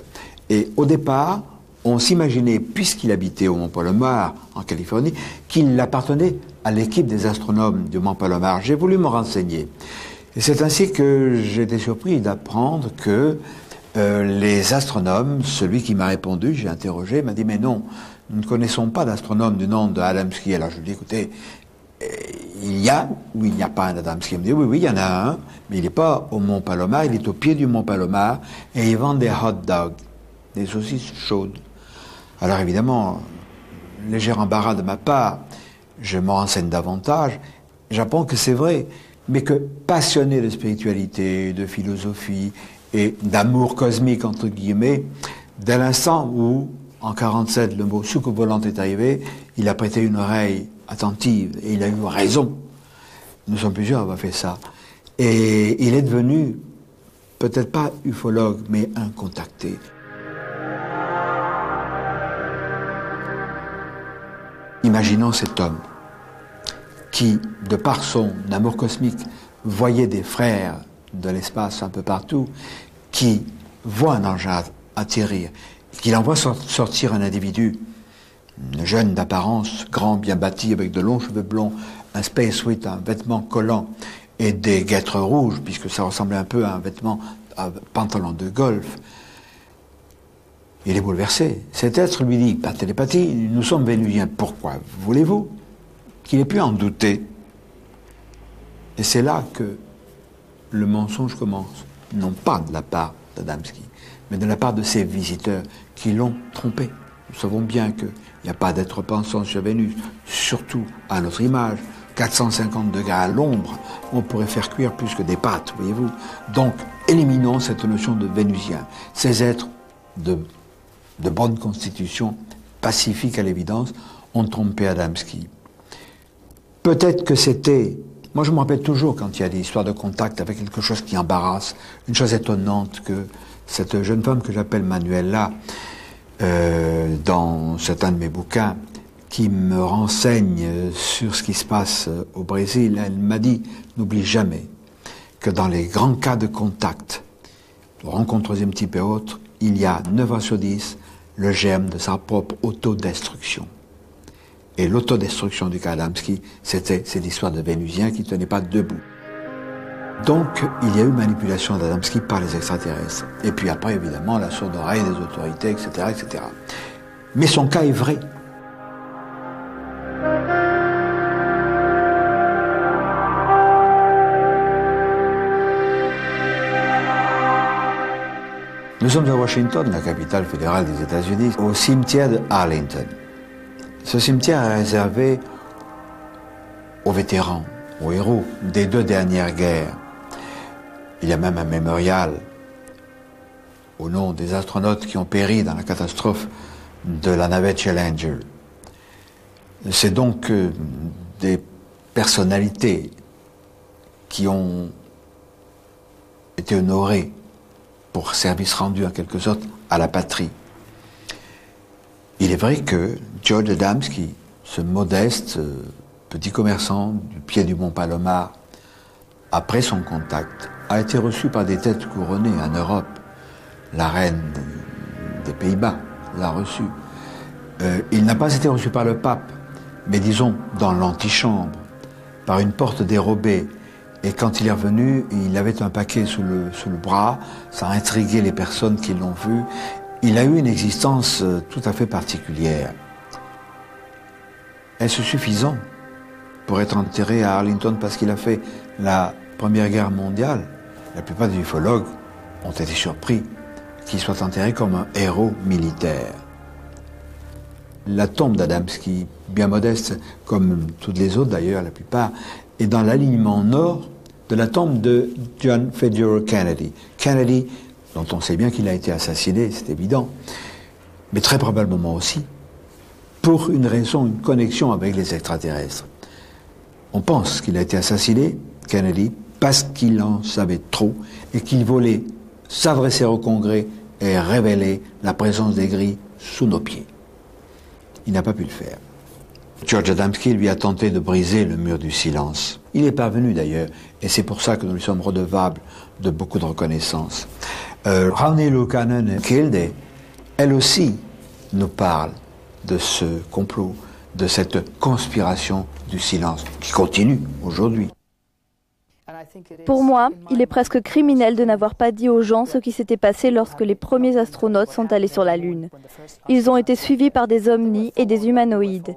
Et au départ, on s'imaginait, puisqu'il habitait au Mont Palomar, en Californie, qu'il appartenait à l'équipe des astronomes du Mont Palomar. J'ai voulu me renseigner. Et c'est ainsi que j'ai été surpris d'apprendre que les astronomes, celui qui m'a répondu, j'ai interrogé, m'a dit « Mais non, nous ne connaissons pas d'astronome du nom de Adamski. » Alors je lui ai dit « Écoutez, il y a ou il n'y a pas un Adamski ?» Il me dit « Oui, il y en a un, mais il n'est pas au Mont Palomar, il est au pied du Mont Palomar et il vend des hot dogs, des saucisses chaudes. » Alors évidemment, léger embarras de ma part, je me renseigne davantage, j'apprends que c'est vrai, mais que passionné de spiritualité, de philosophie et d'amour cosmique, entre guillemets, dès l'instant où, en 1947, le mot soucoupe volante est arrivé, il a prêté une oreille attentive et il a eu raison. Nous sommes plusieurs à avoir fait ça. Et il est devenu, peut-être pas ufologue, mais un contacté. Imaginons cet homme qui, de par son amour cosmique, voyait des frères de l'espace un peu partout, qui voit un engin atterrir, qu'il envoie sortir un individu, jeune d'apparence, grand, bien bâti, avec de longs cheveux blonds, un spacesuit, un vêtement collant, et des guêtres rouges, puisque ça ressemblait un peu à un vêtement, à un pantalon de golf. Il est bouleversé. Cet être lui dit, par télépathie, nous sommes vénusiens. Pourquoi voulez-vous qu'il ait pu en douter? Et c'est là que le mensonge commence. Non pas de la part d'Adamski, mais de la part de ses visiteurs qui l'ont trompé. Nous savons bien qu'il n'y a pas d'être pensant sur Vénus, surtout à notre image. 450 degrés à l'ombre, on pourrait faire cuire plus que des pâtes, voyez-vous. Donc, éliminons cette notion de vénusien. Ces êtres de bonne constitution pacifiques à l'évidence, ont trompé Adamski. Peut-être que c'était... Moi, je me rappelle toujours, quand il y a des histoires de contact avec quelque chose qui embarrasse, une chose étonnante que cette jeune femme que j'appelle Manuela, dans certains de mes bouquins, qui me renseigne sur ce qui se passe au Brésil, elle m'a dit, n'oublie jamais que dans les grands cas de contact, de rencontres troisième type et autres, il y a 9 fois sur 10 le germe de sa propre autodestruction. Et l'autodestruction du cas Adamski, c'était cette histoire de Vénusien qui ne tenait pas debout. Donc, il y a eu manipulation d'Adamski par les extraterrestres. Et puis après, évidemment, la sourde oreille des autorités, etc., etc. Mais son cas est vrai. Nous sommes à Washington, la capitale fédérale des États-Unis, au cimetière de Arlington. Ce cimetière est réservé aux vétérans, aux héros des 2 dernières guerres. Il y a même un mémorial au nom des astronautes qui ont péri dans la catastrophe de la navette Challenger. C'est donc des personnalités qui ont été honorées pour service rendu en quelque sorte à la patrie. Il est vrai que George Adamski, ce modeste petit commerçant du pied du mont Palomar, après son contact, a été reçu par des têtes couronnées en Europe. La reine des Pays-Bas l'a reçu. Il n'a pas été reçu par le pape, mais disons dans l'antichambre, par une porte dérobée. Et quand il est revenu, il avait un paquet sous le bras, ça a intrigué les personnes qui l'ont vu. Il a eu une existence tout à fait particulière. Est-ce suffisant pour être enterré à Arlington parce qu'il a fait la Première Guerre mondiale? La plupart des ufologues ont été surpris qu'il soit enterré comme un héros militaire. La tombe d'Adamski, bien modeste, comme toutes les autres d'ailleurs, la plupart, est dans l'alignement nord de la tombe de John Fitzgerald Kennedy. Kennedy, dont on sait bien qu'il a été assassiné, c'est évident, mais très probablement aussi pour une raison, une connexion avec les extraterrestres. On pense qu'il a été assassiné, Kennedy, parce qu'il en savait trop et qu'il voulait s'adresser au Congrès et révéler la présence des gris sous nos pieds. Il n'a pas pu le faire. George Adamski lui a tenté de briser le mur du silence. Il est parvenu d'ailleurs, et c'est pour ça que nous lui sommes redevables de beaucoup de reconnaissance. Raoni Luukkonen Kilde, elle aussi, nous parle de ce complot, de cette conspiration du silence, qui continue aujourd'hui. Pour moi, il est presque criminel de n'avoir pas dit aux gens ce qui s'était passé lorsque les premiers astronautes sont allés sur la Lune. Ils ont été suivis par des ovnis et des humanoïdes.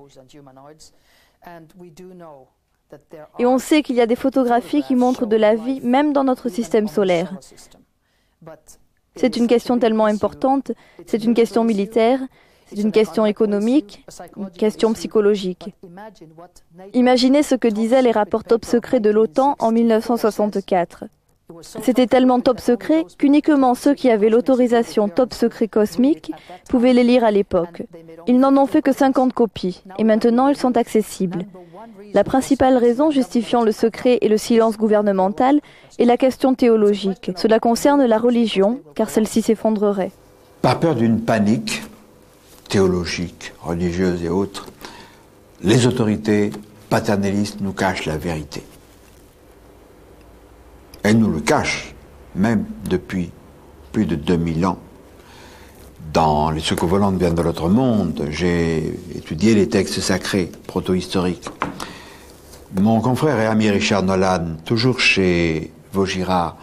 Et on sait qu'il y a des photographies qui montrent de la vie même dans notre système solaire. C'est une question tellement importante, c'est une question militaire, c'est une question économique, une question psychologique. Imaginez ce que disaient les rapports top secrets de l'OTAN en 1964. C'était tellement top secret qu'uniquement ceux qui avaient l'autorisation top secret cosmique pouvaient les lire à l'époque. Ils n'en ont fait que 50 copies, et maintenant ils sont accessibles. La principale raison justifiant le secret et le silence gouvernemental est la question théologique. Cela concerne la religion, car celle-ci s'effondrerait. Par peur d'une panique théologique, religieuse et autres, les autorités paternalistes nous cachent la vérité. Elles nous le cachent, même depuis plus de 2000 ans. Dans Les secours volantes viennent de l'autre monde, j'ai étudié les textes sacrés, proto-historiques. Mon confrère et ami Richard Nolan, toujours chez Vaugirard,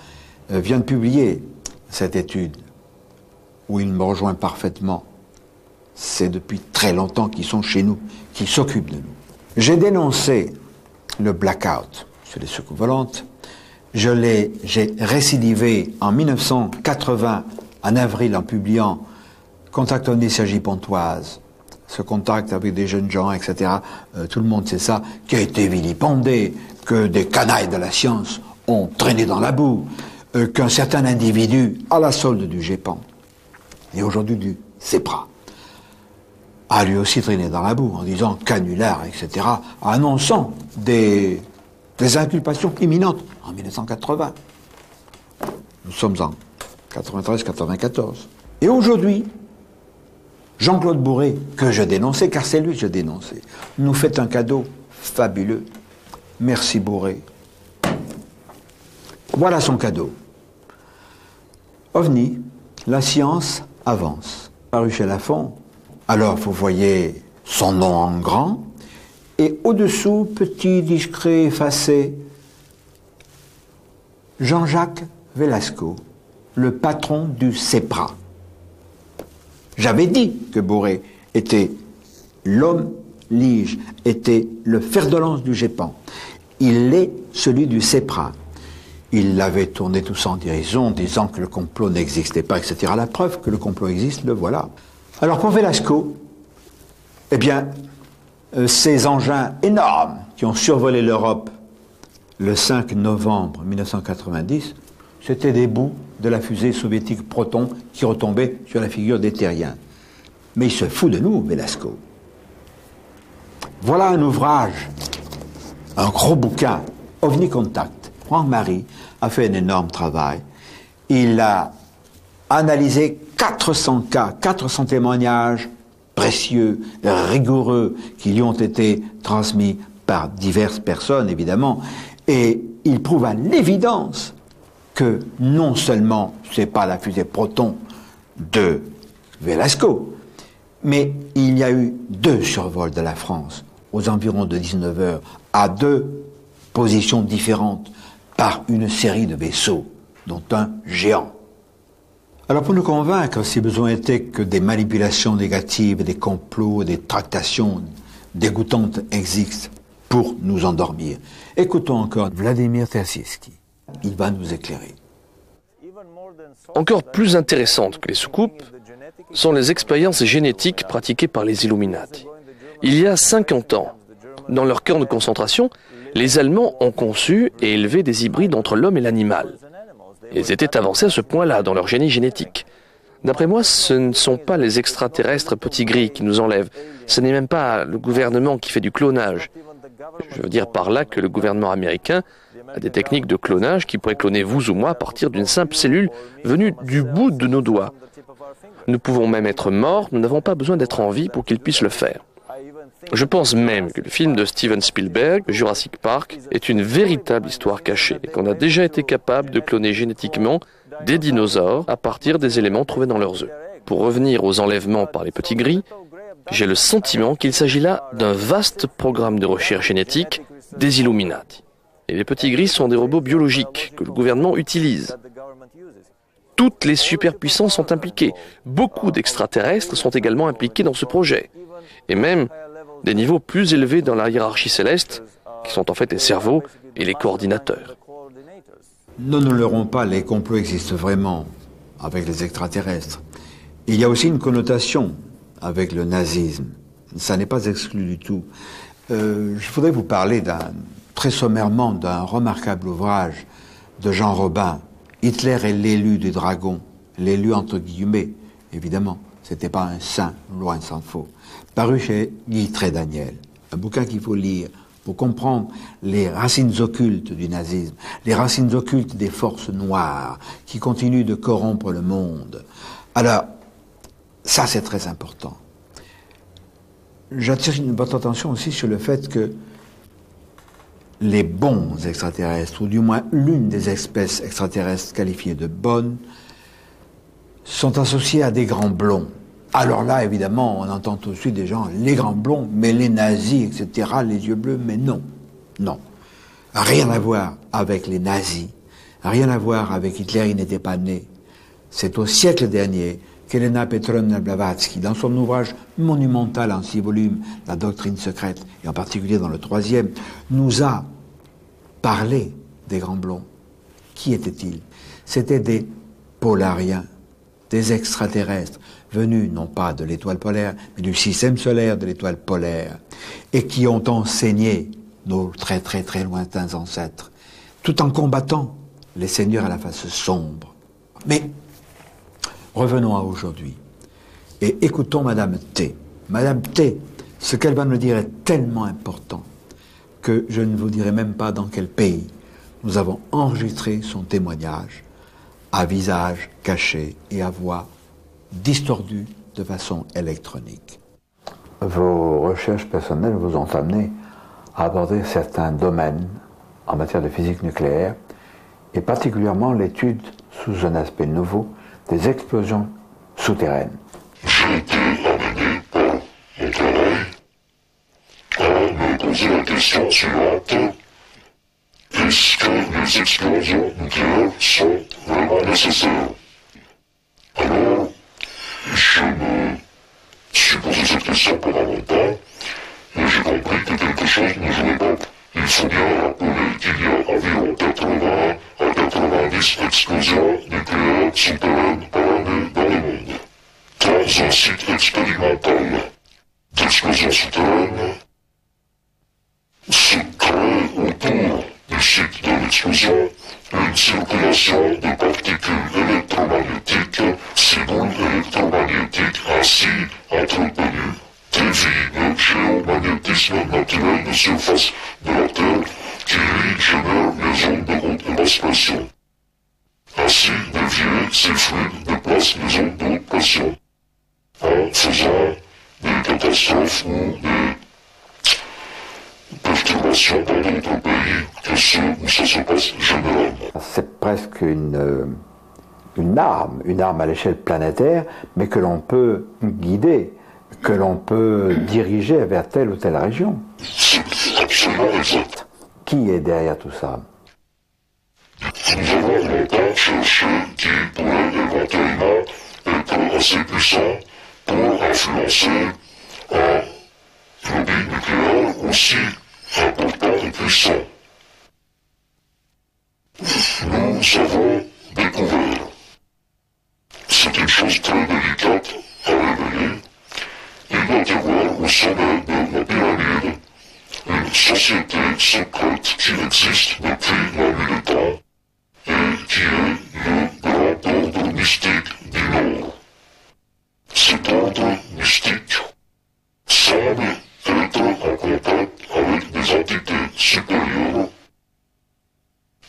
vient de publier cette étude où il me rejoint parfaitement. C'est depuis très longtemps qu'ils sont chez nous, qu'ils s'occupent de nous. J'ai dénoncé le blackout sur les secours volantes. J'ai récidivé en 1980, en avril, en publiant Contact OVNI Cergy-Pontoise, ce contact avec des jeunes gens, etc. Tout le monde sait ça, qui a été vilipendé, que des canailles de la science ont traîné dans la boue, qu'un certain individu à la solde du GEPAN et aujourd'hui du CEPRA a lui aussi traîné dans la boue en disant canular, etc., annonçant des inculpations imminentes en 1980. Nous sommes en 93-94. Et aujourd'hui, Jean-Claude Bourré, que je dénonçais, car c'est lui que je dénonçais, nous fait un cadeau fabuleux. Merci Bourré. Voilà son cadeau. OVNI, la science avance. Paru chez Lafon. Alors vous voyez son nom en grand, et au-dessous, petit, discret, effacé, Jean-Jacques Velasco, le patron du CEPRA. J'avais dit que Bourré était l'homme lige, était le fer de lance du GEPAN. Il est celui du CEPRA. Il l'avait tourné tout ça en dérision, disant que le complot n'existait pas, etc. La preuve que le complot existe, le voilà. Alors pour Velasco, eh bien, ces engins énormes qui ont survolé l'Europe le 5 novembre 1990, c'était des bouts de la fusée soviétique Proton qui retombaient sur la figure des terriens. Mais il se fout de nous, Velasco. Voilà un ouvrage, un gros bouquin, OVNI Contact. Franck-Marie a fait un énorme travail. Il a analysé 400 cas, 400 témoignages précieux, rigoureux, qui lui ont été transmis par diverses personnes, évidemment, et il prouve à l'évidence que non seulement c'est pas la fusée Proton de Velasco, mais il y a eu 2 survols de la France aux environs de 19h à 2 positions différentes par une série de vaisseaux, dont un géant. Alors pour nous convaincre, si besoin était, que des manipulations négatives, des complots, des tractations dégoûtantes existent pour nous endormir, écoutons encore Vladimir Tersievski. Il va nous éclairer. Encore plus intéressantes que les soucoupes sont les expériences génétiques pratiquées par les Illuminati. Il y a 50 ans, dans leur camp de concentration, les Allemands ont conçu et élevé des hybrides entre l'homme et l'animal. Ils étaient avancés à ce point-là dans leur génie génétique. D'après moi, ce ne sont pas les extraterrestres petits gris qui nous enlèvent. Ce n'est même pas le gouvernement qui fait du clonage. Je veux dire par là que le gouvernement américain a des techniques de clonage qui pourraient cloner vous ou moi à partir d'une simple cellule venue du bout de nos doigts. Nous pouvons même être morts, nous n'avons pas besoin d'être en vie pour qu'ils puissent le faire. Je pense même que le film de Steven Spielberg, Jurassic Park, est une véritable histoire cachée et qu'on a déjà été capable de cloner génétiquement des dinosaures à partir des éléments trouvés dans leurs œufs. Pour revenir aux enlèvements par les petits gris, j'ai le sentiment qu'il s'agit là d'un vaste programme de recherche génétique des Illuminati. Et les petits gris sont des robots biologiques que le gouvernement utilise. Toutes les superpuissances sont impliquées. Beaucoup d'extraterrestres sont également impliqués dans ce projet. Et même des niveaux plus élevés dans la hiérarchie céleste, qui sont en fait les cerveaux et les coordinateurs. Ne nous leurrons pas, les complots existent vraiment avec les extraterrestres. Il y a aussi une connotation avec le nazisme. Ça n'est pas exclu du tout. Je voudrais vous parler très sommairement d'un remarquable ouvrage de Jean Robin, Hitler est l'élu du dragon. L'élu entre guillemets, évidemment. C'était pas un saint, loin s'en faut. Paru chez Guy Trédaniel. Un bouquin qu'il faut lire pour comprendre les racines occultes du nazisme, les racines occultes des forces noires qui continuent de corrompre le monde. Alors, ça c'est très important. J'attire votre attention aussi sur le fait que les bons extraterrestres, ou du moins l'une des espèces extraterrestres qualifiées de bonnes, sont associés à des grands blonds. Alors là, évidemment, on entend tout de suite des gens, les grands blonds, mais les nazis, etc., les yeux bleus, mais non. Non. Rien à voir avec les nazis, rien à voir avec Hitler, il n'était pas né. C'est au siècle dernier qu'Elena Petrovna Blavatsky, dans son ouvrage monumental en 6 volumes, La doctrine secrète, et en particulier dans le 3e, nous a parlé des grands blonds. Qui étaient-ils? C'étaient des polariens, des extraterrestres, venus non pas de l'étoile polaire, mais du système solaire de l'étoile polaire, et qui ont enseigné nos très très très lointains ancêtres, tout en combattant les seigneurs à la face sombre. Mais revenons à aujourd'hui, et écoutons Madame T. Madame T, ce qu'elle va nous dire est tellement important que je ne vous dirai même pas dans quel pays. Nous avons enregistré son témoignage à visage caché et à voix distordue de façon électronique. Vos recherches personnelles vous ont amené à aborder certains domaines en matière de physique nucléaire et particulièrement l'étude sous un aspect nouveau des explosions souterraines. J'ai été amené par mon travail à me poser la question suivante. Est-ce que les explosions nucléaires sont vraiment nécessaires? Alors, je me suis posé cette question pendant longtemps et j'ai compris que quelque chose ne jouait pas. Il faut bien rappeler qu'il y a environ 80 à 90 explosions nucléaires souterraines par année dans le monde. Dans un site expérimental d'explosion souterraine se crée autour du site de l'explosion une circulation de particules électromagnétiques, ces boules électromagnétiques ainsi entretenues dévient le géomagnétisme naturel de surface de la Terre qui lui génère les ondes de haute et basse pression. Ainsi, dévier ces fluides déplace les ondes de haute pression en faisant des catastrophes ou des perturbations dans d'autres pays que ceux où ça se passe généralement. C'est presque une arme à l'échelle planétaire, mais que l'on peut guider, que l'on peut diriger vers telle ou telle région. C'est absolument exact. Qui est derrière tout ça? Nous avons longtemps cherché qui pourrait éventuellement être assez puissant pour influencer un lobby nucléaire aussi important et puissant. Nous avons découvert, c'est une chose très délicate à révéler, il doit y avoir au sommet de la pyramide une société secrète qui existe depuis la nuit des temps et qui est le grand ordre mystique du Nord. Cet ordre mystique semble être en contact avec des entités supérieures,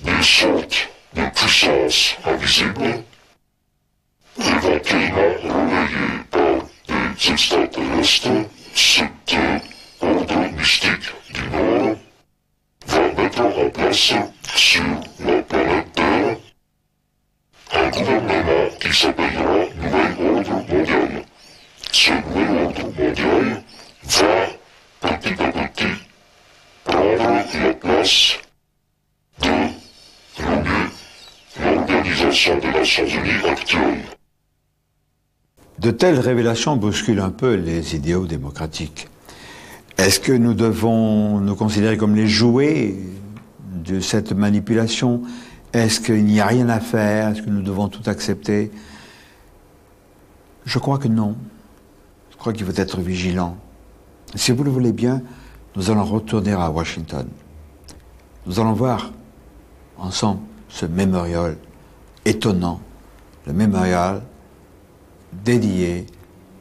des sortes de puissances invisibles, éventuellement relayées par des extraterrestres. Cet ordre mystique du Nord va mettre en place sur la planète Terre un gouvernement qui s'appellera Nouvel Ordre Mondial. Ce Nouvel Ordre Mondial va petit à petit prendre la place de l'Organisation des Nations Unies actuelle. De telles révélations bousculent un peu les idéaux démocratiques. Est-ce que nous devons nous considérer comme les jouets de cette manipulation? Est-ce qu'il n'y a rien à faire? Est-ce que nous devons tout accepter? Je crois que non. Je crois qu'il faut être vigilant. Si vous le voulez bien, nous allons retourner à Washington. Nous allons voir ensemble ce mémorial étonnant, le mémorial dédié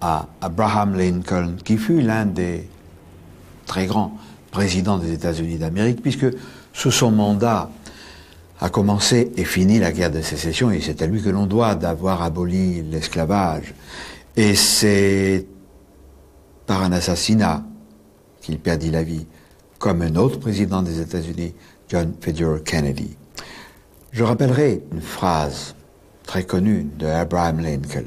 à Abraham Lincoln, qui fut l'un des très grands présidents des États-Unis d'Amérique, puisque sous son mandat a commencé et fini la guerre de sécession, et c'est à lui que l'on doit d'avoir aboli l'esclavage. Et c'est par un assassinat qu'il perdit la vie, comme un autre président des États-Unis, John Fitzgerald Kennedy. Je rappellerai une phrase très connue de Abraham Lincoln.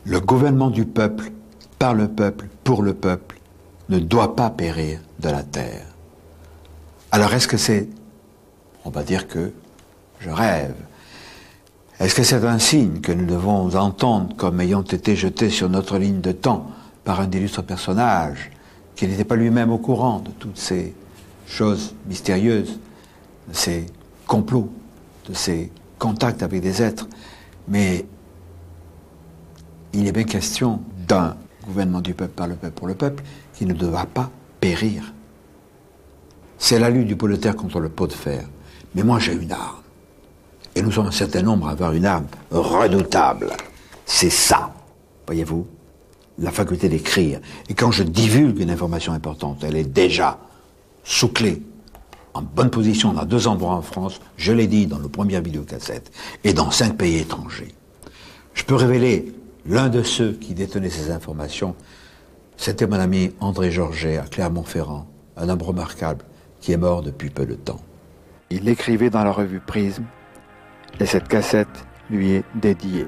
Le gouvernement du peuple, par le peuple, pour le peuple, ne doit pas périr de la terre. Alors est-ce que c'est, on va dire que je rêve, est-ce que c'est un signe que nous devons entendre comme ayant été jeté sur notre ligne de temps par un illustre personnage qui n'était pas lui-même au courant de toutes ces choses mystérieuses, de ces complots, de ces contacts avec des êtres, mais il est bien question d'un gouvernement du peuple, par le peuple, pour le peuple, qui ne doit pas périr. C'est la lutte du pot de terre contre le pot de fer. Mais moi, j'ai une arme. Et nous sommes un certain nombre à avoir une arme redoutable. C'est ça, voyez-vous, la faculté d'écrire. Et quand je divulgue une information importante, elle est déjà sous clé, en bonne position dans 2 endroits en France, je l'ai dit dans le premier vidéocassette, et dans 5 pays étrangers. Je peux révéler l'un de ceux qui détenaient ces informations, c'était mon ami André Georget à Clermont-Ferrand, un homme remarquable qui est mort depuis peu de temps. Il l'écrivait dans la revue Prisme, et cette cassette lui est dédiée.